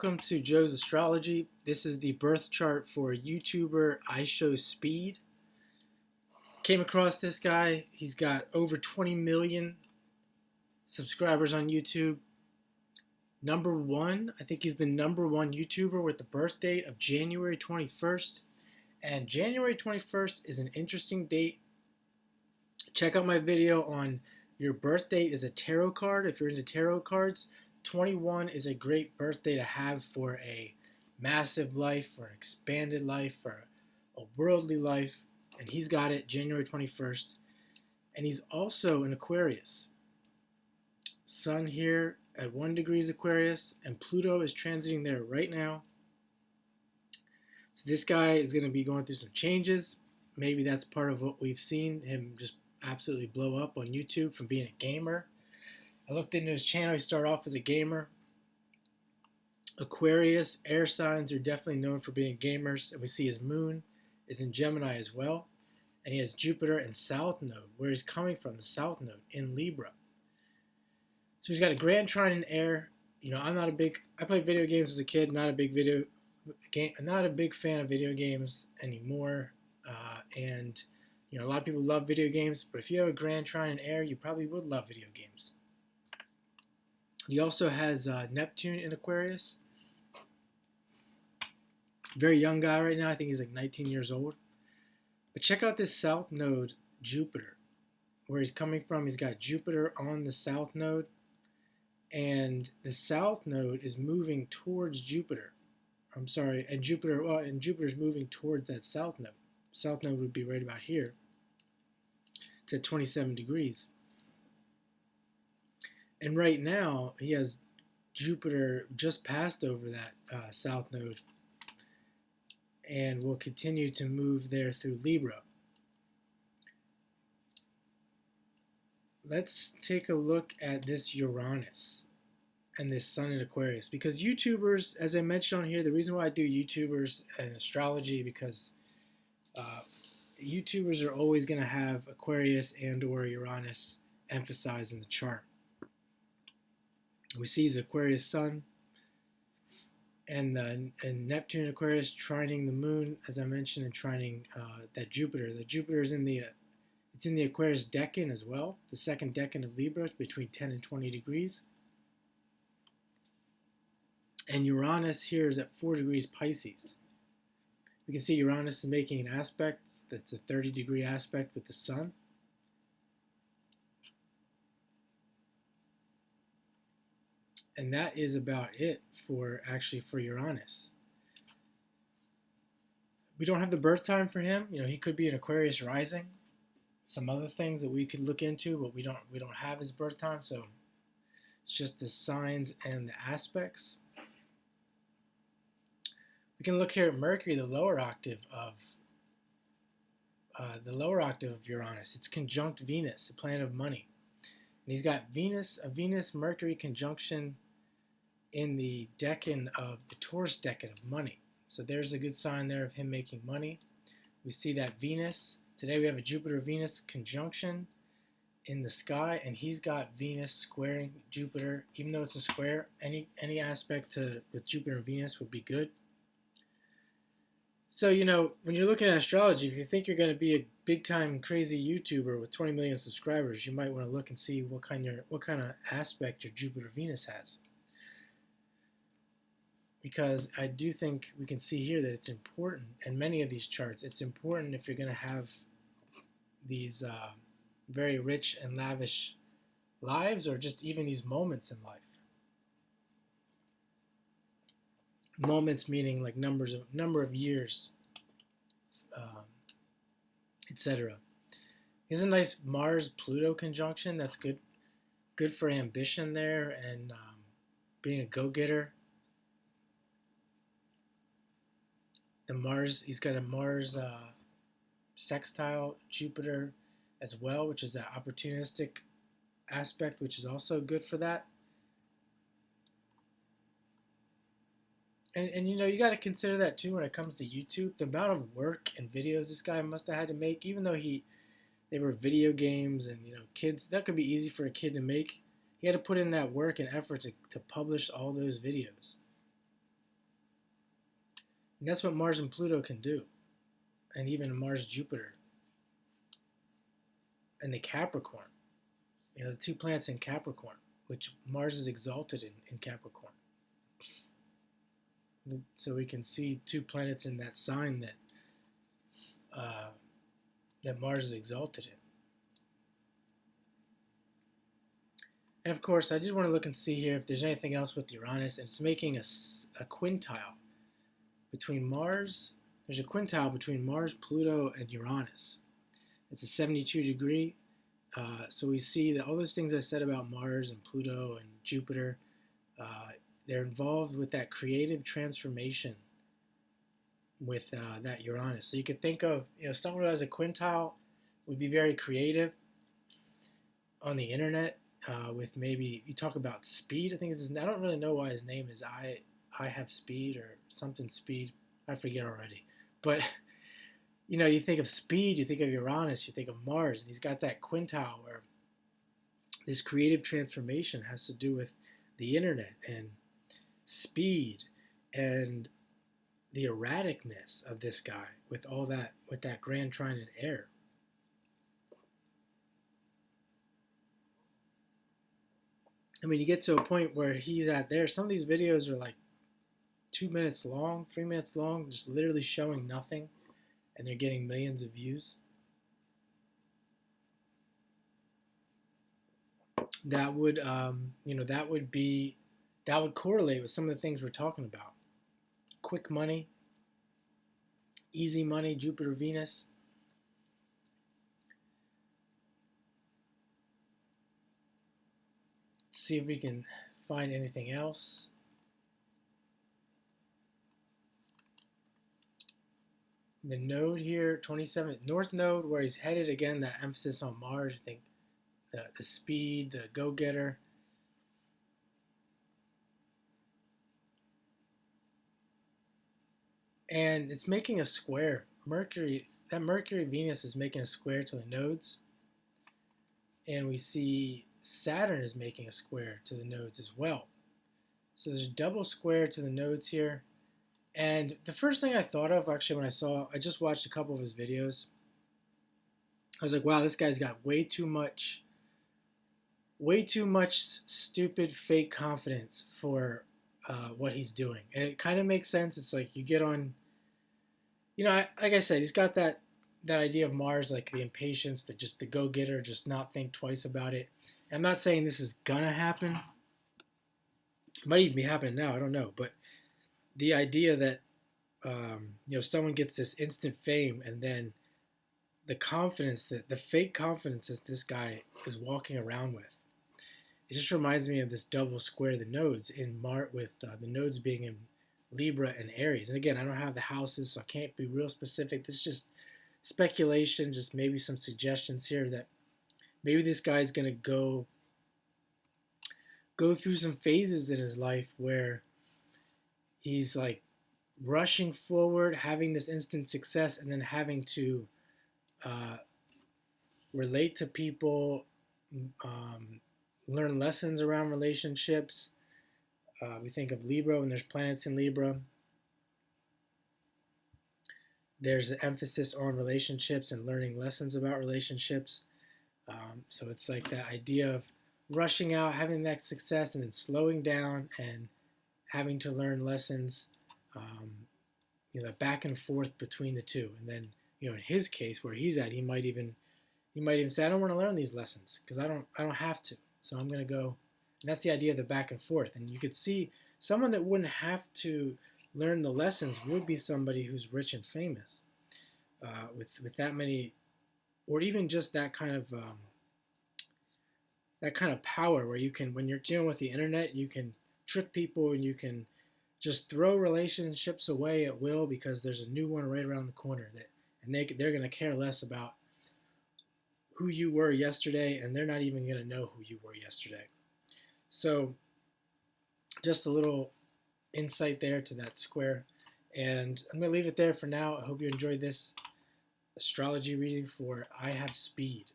Welcome to Joe's Astrology. This is the birth chart for YouTuber IShowSpeed. Came across this guy. He's got over 20 million subscribers on YouTube. Number one, I think he's the number one YouTuber with the birth date of January 21st. And January 21st is an interesting date. Check out my video on your birth date is a tarot card. If you're into tarot cards, 21 is a great birthday to have for a massive life, for an expanded life, for a worldly life. And he's got it January 21st. And he's also an Aquarius. Sun here at 1 degrees Aquarius, and Pluto is transiting there right now. So this guy is going to be going through some changes. Maybe that's part of what we've seen him just absolutely blow up on YouTube from being a gamer. I looked into his channel. He started off as a gamer. Aquarius, air signs are definitely known for being gamers. And we see his moon is in Gemini as well. And he has Jupiter and South Node, where he's coming from, the South Node, in Libra. So he's got a grand trine in air. You know, I played video games as a kid, not a big fan of video games anymore. And, you know, a lot of people love video games. But if you have a grand trine in air, you probably would love video games. He also has Neptune in Aquarius. Very young guy right now. I think he's like 19 years old. But check out this South Node, Jupiter. Where he's coming from, he's got Jupiter on the South Node. And the South Node is moving towards Jupiter. I'm sorry, and Jupiter's moving towards that South Node. South Node would be right about here. It's at 27 degrees. And right now, he has Jupiter just passed over that South Node and will continue to move there through Libra. Let's take a look at this Uranus and this Sun in Aquarius. Because YouTubers, as I mentioned on here, the reason why I do YouTubers and astrology, because YouTubers are always going to have Aquarius and or Uranus emphasized in the chart. We see his Aquarius Sun and Neptune Aquarius trining the Moon, as I mentioned, and trining that Jupiter. The Jupiter is in the Aquarius decan as well, the second decan of Libra, between 10 and 20 degrees. And Uranus here is at 4 degrees Pisces. We can see Uranus is making an aspect that's a 30-degree aspect with the Sun. And that is about it for Uranus. We don't have the birth time for him. You know, he could be an Aquarius rising. Some other things that we could look into, but we don't have his birth time, so it's just the signs and the aspects. We can look here at Mercury, the lower octave of Uranus. It's conjunct Venus, the planet of money. And he's got a Venus-Mercury conjunction in the decan of the Taurus decan of money. So there's a good sign there of him making money. We see that Venus. Today we have a Jupiter-Venus conjunction in the sky, and he's got Venus squaring Jupiter. Even though it's a square, any aspect with Jupiter and Venus would be good. So, you know, when you're looking at astrology, if you think you're going to be a big-time crazy YouTuber with 20 million subscribers, you might want to look and see what kind of aspect your Jupiter-Venus has. Because I do think we can see here that it's important, and many of these charts, it's important if you're going to have these very rich and lavish lives, or just even these moments in life. Moments meaning like number of years, etc. Here's a nice Mars-Pluto conjunction. That's good for ambition there and being a go-getter. He's got a Mars sextile Jupiter as well, which is that opportunistic aspect, which is also good for that. And you know, you got to consider that too when it comes to YouTube. The amount of work and videos this guy must have had to make, even though they were video games and, you know, kids, that could be easy for a kid to make. He had to put in that work and effort to publish all those videos. And that's what Mars and Pluto can do, and even Mars Jupiter and the Capricorn. The two planets in Capricorn, which Mars is exalted in Capricorn. So we can see two planets in that sign that Mars is exalted in. And of course, I did want to look and see here if there's anything else with Uranus. And it's making a quintile between Mars. There's a quintile between Mars, Pluto, and Uranus. It's a 72 degree. So we see that all those things I said about Mars and Pluto and Jupiter, they're involved with that creative transformation with that Uranus. So you could think of, someone who has a quintile would be very creative on the internet with maybe, you talk about speed. I think I don't really know why his name is I have speed or something speed. I forget already. But you think of speed, you think of Uranus, you think of Mars, and he's got that quintile where this creative transformation has to do with the internet and speed and the erraticness of this guy with all that, with that grand trine in air. I mean, you get to a point where he's at there. Some of these videos are like 2 minutes long, 3 minutes long, just literally showing nothing, and they're getting millions of views. That would, that would correlate with some of the things we're talking about. Quick money, easy money, Jupiter, Venus. Let's see if we can find anything else. The node here, 27, North Node, where he's headed, again, that emphasis on Mars, I think the speed, the go-getter. And it's making a square. That Mercury-Venus is making a square to the nodes. And we see Saturn is making a square to the nodes as well. So there's a double square to the nodes here. And the first thing I thought of, actually, when I just watched a couple of his videos, I was like, wow, this guy's got way too much stupid fake confidence for what he's doing. And it kind of makes sense. It's like you get on, like I said, he's got that idea of Mars, like the impatience, the go-getter, just not think twice about it. And I'm not saying this is gonna happen. It might even be happening now, I don't know. But the idea that someone gets this instant fame, and then the fake confidence that this guy is walking around with, it just reminds me of this double square of the nodes in with the nodes being in Libra and Aries. And again, I don't have the houses, so I can't be real specific. This is just speculation, just maybe some suggestions here that maybe this guy's gonna go through some phases in his life where he's like rushing forward, having this instant success, and then having to relate to people, learn lessons around relationships. We think of Libra when there's planets in Libra. There's an emphasis on relationships and learning lessons about relationships. So it's like that idea of rushing out, having that success, and then slowing down and having to learn lessons, back and forth between the two. And then, in his case, where he's at, he might even say, I don't want to learn these lessons because I don't have to. So I'm going to go. And that's the idea of the back and forth. And you could see someone that wouldn't have to learn the lessons would be somebody who's rich and famous, with that many, or even just that kind of power where you can, when you're dealing with the internet, you can trick people and you can just throw relationships away at will because there's a new one right around the corner and they're going to care less about who you were yesterday, and they're not even going to know who you were yesterday. So just a little insight there to that square. And I'm going to leave it there for now. I hope you enjoyed this astrology reading for I Have Speed.